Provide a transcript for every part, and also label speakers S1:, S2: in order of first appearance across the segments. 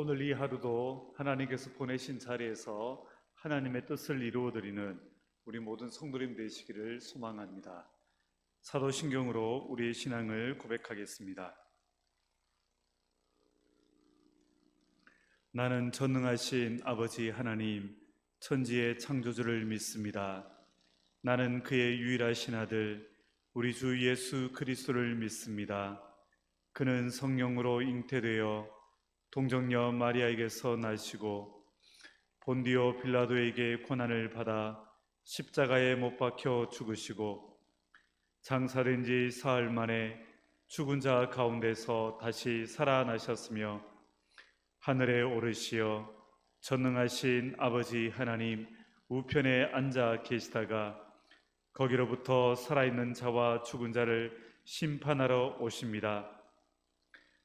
S1: 오늘 이 하루도 하나님께서 보내신 자리에서 하나님의 뜻을 이루어드리는 우리 모든 성도님 되시기를 소망합니다. 사도신경으로 우리의 신앙을 고백하겠습니다. 나는 전능하신 아버지 하나님, 천지의 창조주를 믿습니다. 나는 그의 유일하신 아들, 우리 주 예수 그리스도를 믿습니다. 그는 성령으로 잉태되어 동정녀 마리아에게서 나시고 본디오 빌라도에게 고난을 받아 십자가에 못 박혀 죽으시고 장사된 지 사흘 만에 죽은 자 가운데서 다시 살아나셨으며 하늘에 오르시어 전능하신 아버지 하나님 우편에 앉아 계시다가 거기로부터 살아있는 자와 죽은 자를 심판하러 오십니다.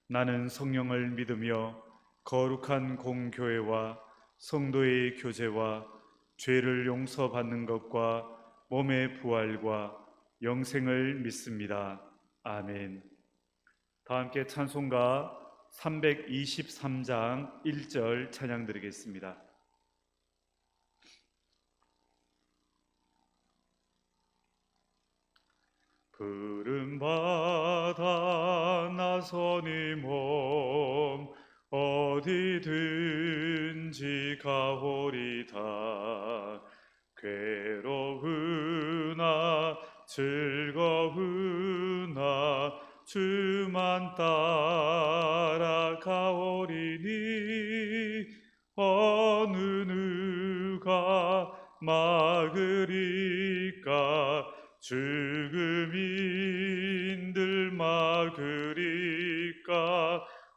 S1: 나는 성령을 믿으며 거룩한 공교회와 성도의 교제와 죄를 용서받는 것과 몸의 부활과 영생을 믿습니다. 아멘. 다 함께 찬송가 323장 1절 찬양 드리겠습니다. 푸른 바다 나서니 몸 어디든지 가오리다. 괴로우나 즐거우나 주만 따라가오리니 어느 누가 막으리까. 죽음인들 막으리까.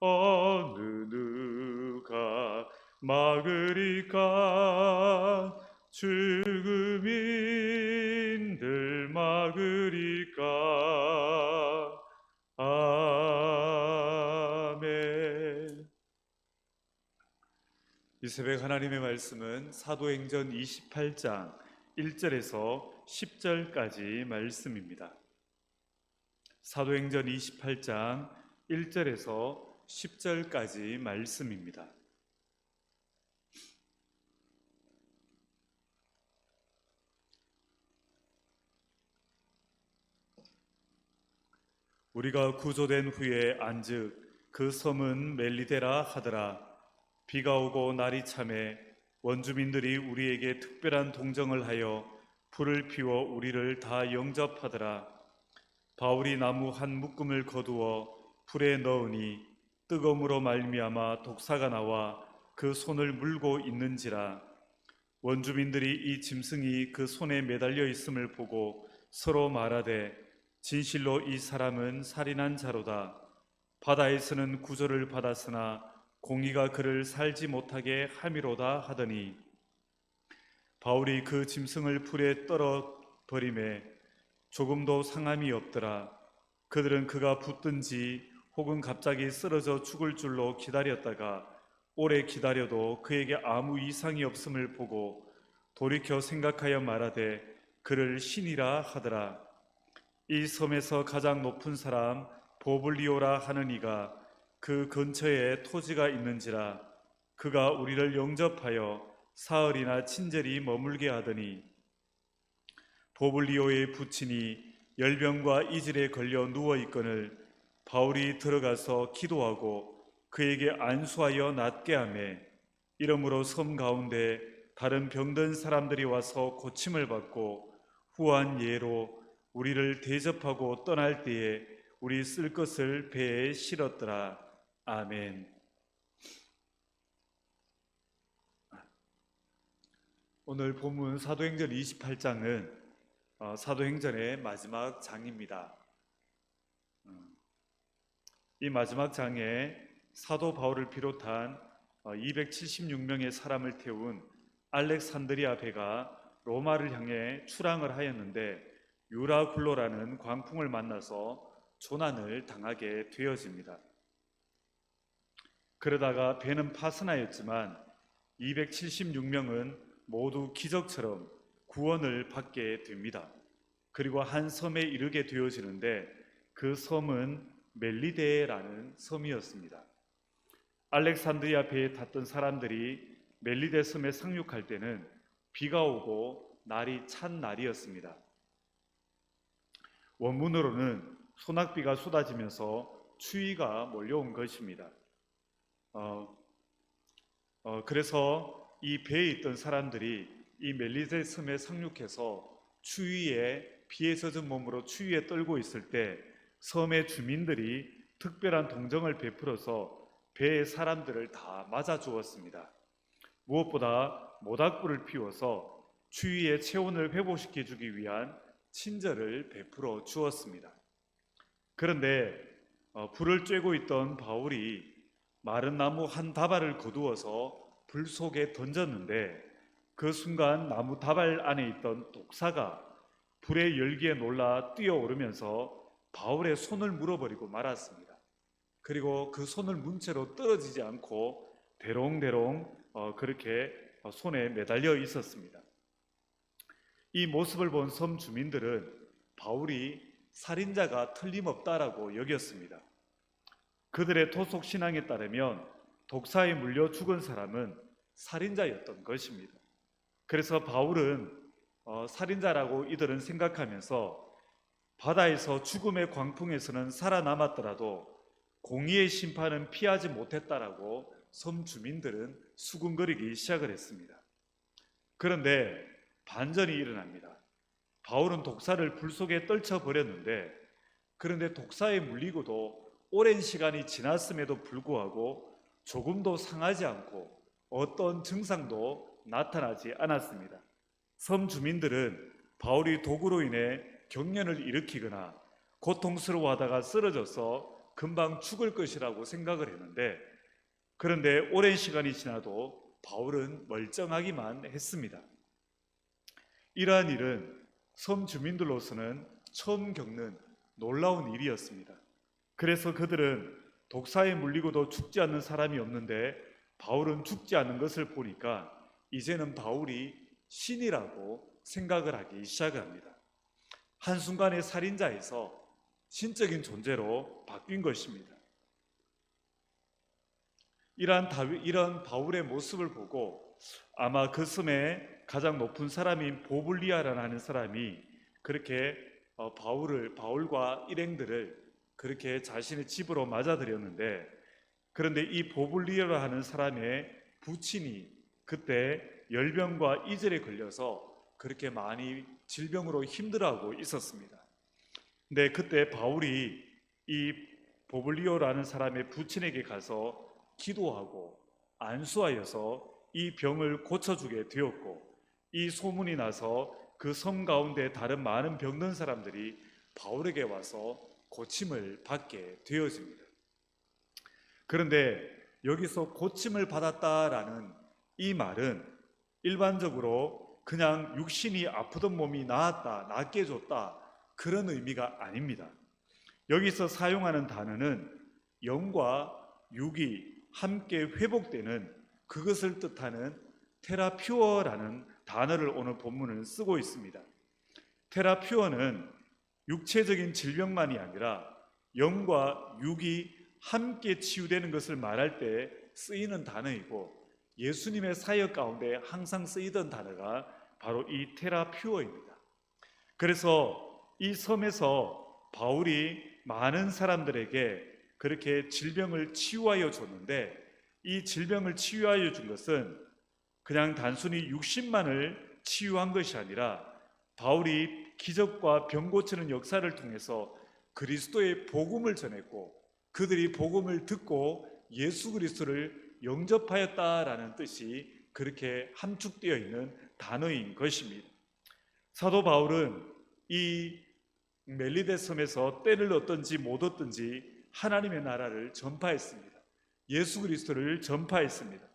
S1: 어느 누가 막으리까. 죽음인들 막으리까. 아멘. 이 새벽 하나님의 말씀은 사도행전 28장 1절에서 10절까지 말씀입니다. 사도행전 28장 1절에서 10절까지 말씀입니다. 우리가 구조된 후에 안즉 그 섬은 멜리데라 하더라. 비가 오고 날이 참에 원주민들이 우리에게 특별한 동정을 하여 불을 피워 우리를 다 영접하더라. 바울이 나무 한 묶음을 거두어 불에 넣으니 뜨거움으로 말미암아 독사가 나와 그 손을 물고 있는지라. 원주민들이 이 짐승이 그 손에 매달려 있음을 보고 서로 말하되 진실로 이 사람은 살인한 자로다. 바다에서는 구조를 받았으나 공의가 그를 살지 못하게 함이로다 하더니 바울이 그 짐승을 불에 떨어버리매 조금도 상함이 없더라. 그들은 그가 붙든지 혹은 갑자기 쓰러져 죽을 줄로 기다렸다가 오래 기다려도 그에게 아무 이상이 없음을 보고 돌이켜 생각하여 말하되 그를 신이라 하더라. 이 섬에서 가장 높은 사람 보블리오라 하는 이가 그 근처에 토지가 있는지라. 그가 우리를 영접하여 사흘이나 친절히 머물게 하더니 보블리오의 부친이 열병과 이질에 걸려 누워있거늘 바울이 들어가서 기도하고 그에게 안수하여 낫게 하매 이러므로 섬 가운데 다른 병든 사람들이 와서 고침을 받고 후한 예로 우리를 대접하고 떠날 때에 우리 쓸 것을 배에 실었더라. 아멘. 오늘 본문 사도행전 28장은 사도행전의 마지막 장입니다. 이 마지막 장에 사도 바울을 비롯한 276명의 사람을 태운 알렉산드리아 배가 로마를 향해 출항을 하였는데 유라굴로라는 광풍을 만나서 조난을 당하게 되어집니다. 그러다가 배는 파선하였지만 276명은 모두 기적처럼 구원을 받게 됩니다. 그리고 한 섬에 이르게 되어지는데 그 섬은 멜리데라는 섬이었습니다. 알렉산드리아 배에 탔던 사람들이 멜리데 섬에 상륙할 때는 비가 오고 날이 찬 날이었습니다. 원문으로는 소낙비가 쏟아지면서 추위가 몰려온 것입니다. 그래서 이 배에 있던 사람들이 이 멜리데 섬에 상륙해서 추위에 비에 젖은 몸으로 추위에 떨고 있을 때 섬의 주민들이 특별한 동정을 베풀어서 배의 사람들을 다 맞아 주었습니다. 무엇보다 모닥불을 피워서 추위의 체온을 회복시켜 주기 위한 친절을 베풀어 주었습니다. 그런데 불을 쬐고 있던 바울이 마른 나무 한 다발을 거두어서 불 속에 던졌는데 그 순간 나무 다발 안에 있던 독사가 불의 열기에 놀라 뛰어오르면서 바울의 손을 물어버리고 말았습니다. 그리고 그 손을 문 채로 떨어지지 않고 대롱대롱 그렇게 손에 매달려 있었습니다. 이 모습을 본 섬 주민들은 바울이 살인자가 틀림없다라고 여겼습니다. 그들의 토속 신앙에 따르면 독사에 물려 죽은 사람은 살인자였던 것입니다. 그래서 바울은 살인자라고 이들은 생각하면서 바다에서 죽음의 광풍에서는 살아남았더라도 공의의 심판은 피하지 못했다라고 섬 주민들은 수군거리기 시작을 했습니다. 그런데 반전이 일어납니다. 바울은 독사를 불 속에 떨쳐버렸는데 그런데 독사에 물리고도 오랜 시간이 지났음에도 불구하고 조금도 상하지 않고 어떤 증상도 나타나지 않았습니다. 섬 주민들은 바울이 독으로 인해 경련을 일으키거나 고통스러워하다가 쓰러져서 금방 죽을 것이라고 생각을 했는데 그런데 오랜 시간이 지나도 바울은 멀쩡하기만 했습니다. 이러한 일은 섬 주민들로서는 처음 겪는 놀라운 일이었습니다. 그래서 그들은 독사에 물리고도 죽지 않는 사람이 없는데 바울은 죽지 않는 것을 보니까 이제는 바울이 신이라고 생각을 하기 시작합니다. 한순간에 살인자에서 신적인 존재로 바뀐 것입니다. 이러한 바울의 모습을 보고 아마 그 섬에 가장 높은 사람인 보블리아라는 하는 사람이 그렇게 바울과 일행들을 그렇게 자신의 집으로 맞아들였는데 그런데 이 보블리아라 하는 사람의 부친이 그때 열병과 이절에 걸려서 그렇게 많이 질병으로 힘들어하고 있었습니다. 근데 그때 바울이 이 보블리오라는 사람의 부친에게 가서 기도하고 안수하여서 이 병을 고쳐주게 되었고 이 소문이 나서 그 섬 가운데 다른 많은 병든 사람들이 바울에게 와서 고침을 받게 되어집니다. 그런데 여기서 고침을 받았다라는 이 말은 일반적으로 그냥 육신이 아프던 몸이 낫게 해줬다 그런 의미가 아닙니다. 여기서 사용하는 단어는 영과 육이 함께 회복되는 그것을 뜻하는 테라퓨어라는 단어를 오늘 본문은 쓰고 있습니다. 테라퓨어는 육체적인 질병만이 아니라 영과 육이 함께 치유되는 것을 말할 때 쓰이는 단어이고 예수님의 사역 가운데 항상 쓰이던 단어가 바로 이 테라퓨어입니다. 그래서 이 섬에서 바울이 많은 사람들에게 그렇게 질병을 치유하여 줬는데 이 질병을 치유하여 준 것은 그냥 단순히 육신만을 치유한 것이 아니라 바울이 기적과 병 고치는 역사를 통해서 그리스도의 복음을 전했고 그들이 복음을 듣고 예수 그리스도를 영접하였다라는 뜻이 그렇게 함축되어 있는 단어인 것입니다. 사도 바울은 이 멜리데 섬에서 때를 얻든지 못 얻든지 하나님의 나라를 전파했습니다. 예수 그리스도를 전파했습니다.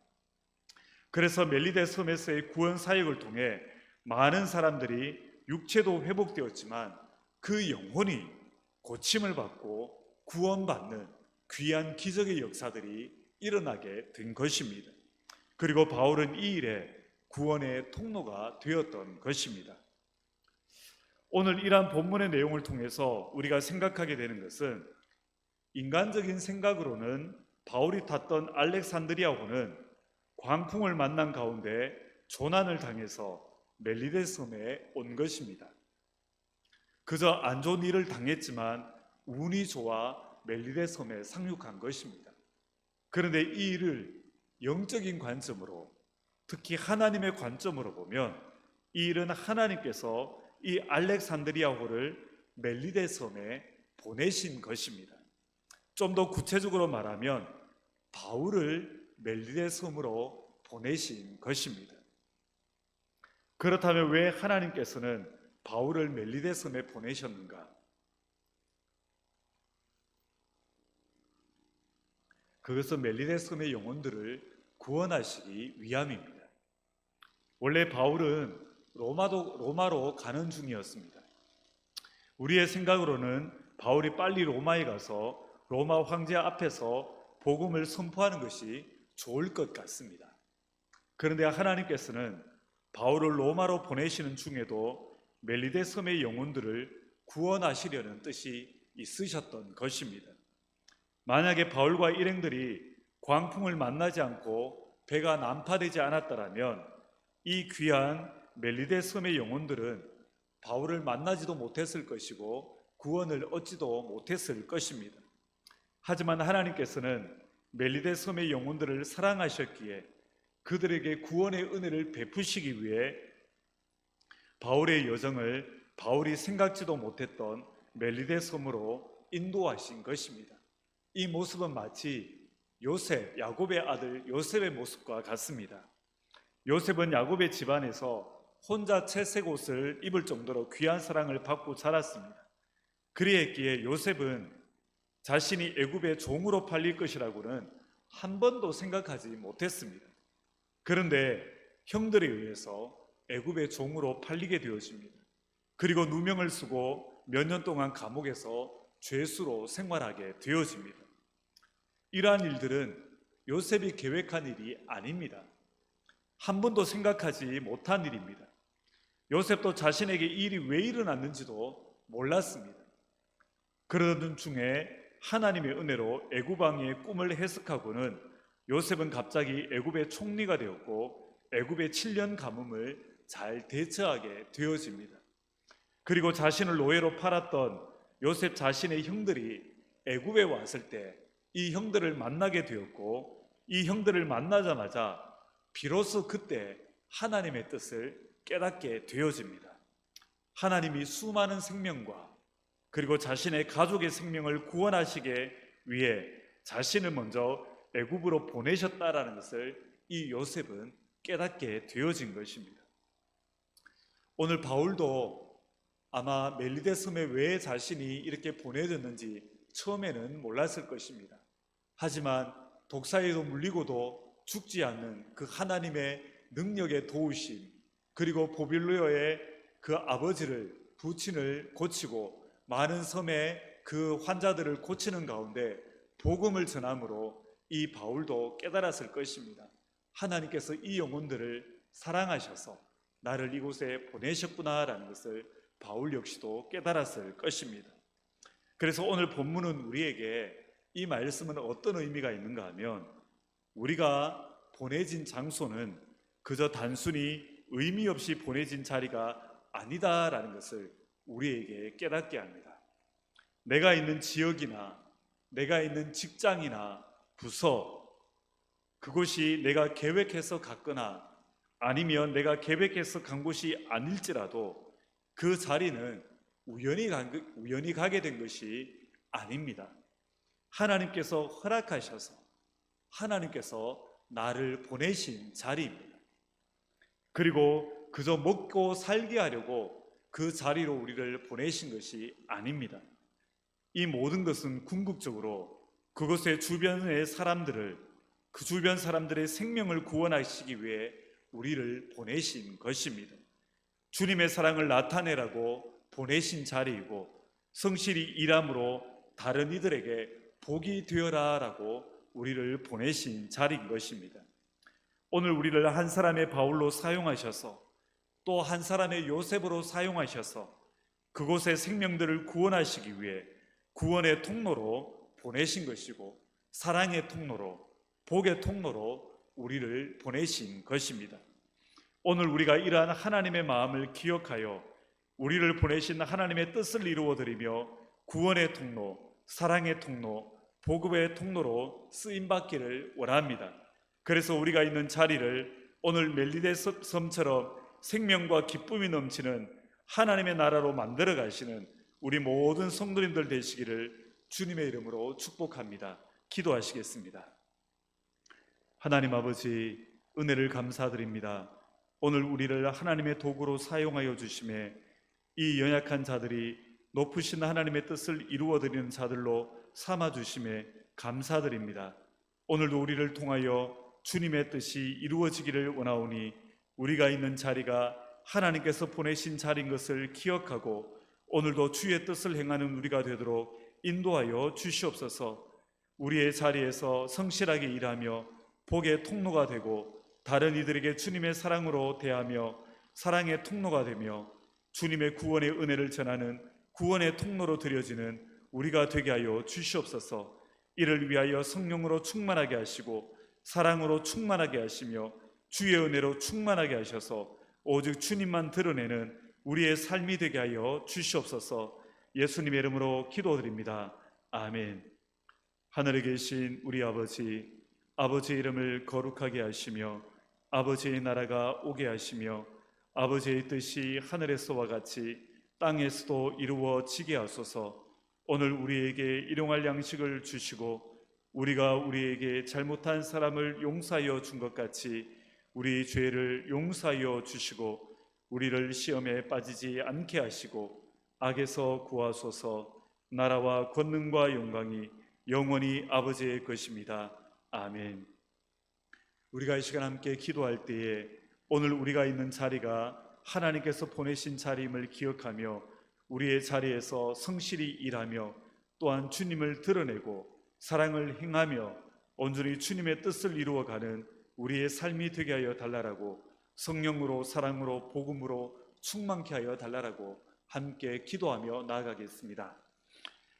S1: 그래서 멜리데 섬에서의 구원 사역을 통해 많은 사람들이 육체도 회복되었지만 그 영혼이 고침을 받고 구원받는 귀한 기적의 역사들이 일어나게 된 것입니다. 그리고 바울은 이 일에 구원의 통로가 되었던 것입니다. 오늘 이러한 본문의 내용을 통해서 우리가 생각하게 되는 것은 인간적인 생각으로는 바울이 탔던 알렉산드리아호는 광풍을 만난 가운데 조난을 당해서 멜리데 섬에 온 것입니다. 그저 안 좋은 일을 당했지만 운이 좋아 멜리데 섬에 상륙한 것입니다. 그런데 이 일을 영적인 관점으로, 특히 하나님의 관점으로 보면 이 일은 하나님께서 이 알렉산드리아호를 멜리데 섬에 보내신 것입니다. 좀 더 구체적으로 말하면 바울을 멜리데 섬으로 보내신 것입니다. 그렇다면 왜 하나님께서는 바울을 멜리데 섬에 보내셨는가? 그것은 멜리데 섬의 영혼들을 구원하시기 위함입니다. 원래 바울은 로마로 가는 중이었습니다. 우리의 생각으로는 바울이 빨리 로마에 가서 로마 황제 앞에서 복음을 선포하는 것이 좋을 것 같습니다. 그런데 하나님께서는 바울을 로마로 보내시는 중에도 멜리데 섬의 영혼들을 구원하시려는 뜻이 있으셨던 것입니다. 만약에 바울과 일행들이 광풍을 만나지 않고 배가 난파되지 않았더라면 이 귀한 멜리데 섬의 영혼들은 바울을 만나지도 못했을 것이고 구원을 얻지도 못했을 것입니다. 하지만 하나님께서는 멜리데 섬의 영혼들을 사랑하셨기에 그들에게 구원의 은혜를 베푸시기 위해 바울의 여정을 바울이 생각지도 못했던 멜리데 섬으로 인도하신 것입니다. 이 모습은 마치 요셉, 야곱의 아들 요셉의 모습과 같습니다. 요셉은 야곱의 집안에서 혼자 채색 옷을 입을 정도로 귀한 사랑을 받고 자랐습니다. 그리했기에 요셉은 자신이 애굽의 종으로 팔릴 것이라고는 한 번도 생각하지 못했습니다. 그런데 형들에 의해서 애굽의 종으로 팔리게 되어집니다. 그리고 누명을 쓰고 몇 년 동안 감옥에서 죄수로 생활하게 되어집니다. 이러한 일들은 요셉이 계획한 일이 아닙니다. 한 번도 생각하지 못한 일입니다. 요셉도 자신에게 이 일이 왜 일어났는지도 몰랐습니다. 그러던 중에 하나님의 은혜로 애굽 왕의 꿈을 해석하고는 요셉은 갑자기 애굽의 총리가 되었고 애굽의 7년 가뭄을 잘 대처하게 되어집니다. 그리고 자신을 노예로 팔았던 요셉 자신의 형들이 애굽에 왔을 때 이 형들을 만나게 되었고 이 형들을 만나자마자 비로소 그때 하나님의 뜻을 깨닫게 되어집니다. 하나님이 수많은 생명과 그리고 자신의 가족의 생명을 구원하시기 위해 자신을 먼저 애굽으로 보내셨다라는 것을 이 요셉은 깨닫게 되어진 것입니다. 오늘 바울도 아마 멜리데 섬에 왜 자신이 이렇게 보내졌는지 처음에는 몰랐을 것입니다. 하지만 독사에도 물리고도 죽지 않는 그 하나님의 능력의 도우심, 그리고 보빌로의 그 아버지를, 부친을 고치고 많은 섬의 그 환자들을 고치는 가운데 복음을 전함으로 이 바울도 깨달았을 것입니다. 하나님께서 이 영혼들을 사랑하셔서 나를 이곳에 보내셨구나라는 것을 바울 역시도 깨달았을 것입니다. 그래서 오늘 본문은 우리에게 이 말씀은 어떤 의미가 있는가 하면 우리가 보내진 장소는 그저 단순히 의미 없이 보내진 자리가 아니다라는 것을 우리에게 깨닫게 합니다. 내가 있는 지역이나 내가 있는 직장이나 부서, 그곳이 내가 계획해서 갔거나 아니면 내가 계획해서 간 곳이 아닐지라도 그 자리는 우연히 가게 된 것이 아닙니다. 하나님께서 허락하셔서 하나님께서 나를 보내신 자리입니다. 그리고 그저 먹고 살게 하려고 그 자리로 우리를 보내신 것이 아닙니다. 이 모든 것은 궁극적으로 그곳의 주변의 사람들을, 그 주변 사람들의 생명을 구원하시기 위해 우리를 보내신 것입니다. 주님의 사랑을 나타내라고 보내신 자리이고 성실히 일함으로 다른 이들에게 복이 되어라 라고 우리를 보내신 자리인 것입니다. 오늘 우리를 한 사람의 바울로 사용하셔서 또 한 사람의 요셉으로 사용하셔서 그곳의 생명들을 구원하시기 위해 구원의 통로로 보내신 것이고 사랑의 통로로, 복의 통로로 우리를 보내신 것입니다. 오늘 우리가 이러한 하나님의 마음을 기억하여 우리를 보내신 하나님의 뜻을 이루어드리며 구원의 통로, 사랑의 통로, 복음의 통로로 쓰임받기를 원합니다. 그래서 우리가 있는 자리를 오늘 멜리데 섬처럼 생명과 기쁨이 넘치는 하나님의 나라로 만들어 가시는 우리 모든 성도님들 되시기를 주님의 이름으로 축복합니다. 기도하시겠습니다. 하나님 아버지, 은혜를 감사드립니다. 오늘 우리를 하나님의 도구로 사용하여 주심에 이 연약한 자들이 높으신 하나님의 뜻을 이루어드리는 자들로 삼아주심에 감사드립니다. 오늘도 우리를 통하여 주님의 뜻이 이루어지기를 원하오니 우리가 있는 자리가 하나님께서 보내신 자리인 것을 기억하고 오늘도 주의 뜻을 행하는 우리가 되도록 인도하여 주시옵소서. 우리의 자리에서 성실하게 일하며 복의 통로가 되고 다른 이들에게 주님의 사랑으로 대하며 사랑의 통로가 되며 주님의 구원의 은혜를 전하는 구원의 통로로 드려지는 우리가 되게 하여 주시옵소서. 이를 위하여 성령으로 충만하게 하시고 사랑으로 충만하게 하시며 주의 은혜로 충만하게 하셔서 오직 주님만 드러내는 우리의 삶이 되게 하여 주시옵소서. 예수님의 이름으로 기도드립니다. 아멘. 하늘에 계신 우리 아버지, 아버지의 이름을 거룩하게 하시며 아버지의 나라가 오게 하시며 아버지의 뜻이 하늘에서와 같이 땅에서도 이루어지게 하소서. 오늘 우리에게 일용할 양식을 주시고 우리가 우리에게 잘못한 사람을 용서하여 준 것 같이 우리 죄를 용서하여 주시고 우리를 시험에 빠지지 않게 하시고 악에서 구하소서. 나라와 권능과 영광이 영원히 아버지의 것입니다. 아멘. 우리가 이 시간 함께 기도할 때에 오늘 우리가 있는 자리가 하나님께서 보내신 자리임을 기억하며 우리의 자리에서 성실히 일하며 또한 주님을 드러내고 사랑을 행하며 온전히 주님의 뜻을 이루어가는 우리의 삶이 되게 하여 달라라고 성령으로 사랑으로 복음으로 충만케 하여 달라라고 함께 기도하며 나아가겠습니다.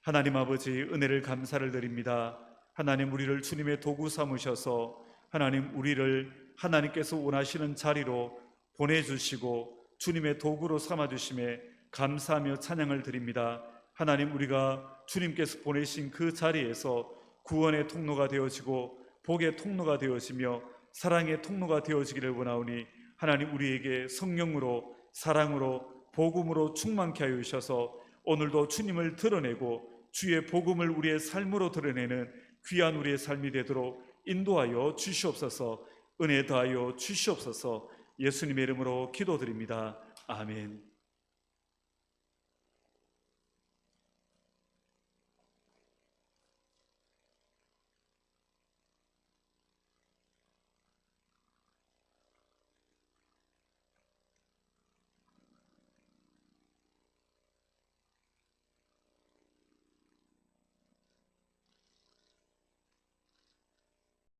S1: 하나님 아버지, 은혜를 감사를 드립니다. 하나님, 우리를 주님의 도구 삼으셔서 하나님, 우리를 하나님께서 원하시는 자리로 보내주시고 주님의 도구로 삼아주심에 감사하며 찬양을 드립니다. 하나님, 우리가 주님께서 보내신 그 자리에서 구원의 통로가 되어지고 복의 통로가 되어지며 사랑의 통로가 되어지기를 원하오니 하나님, 우리에게 성령으로 사랑으로 복음으로 충만케 하여 주셔서 오늘도 주님을 드러내고 주의 복음을 우리의 삶으로 드러내는 귀한 우리의 삶이 되도록 인도하여 주시옵소서. 은혜 더하여 주시옵소서. 예수님의 이름으로 기도드립니다. 아멘.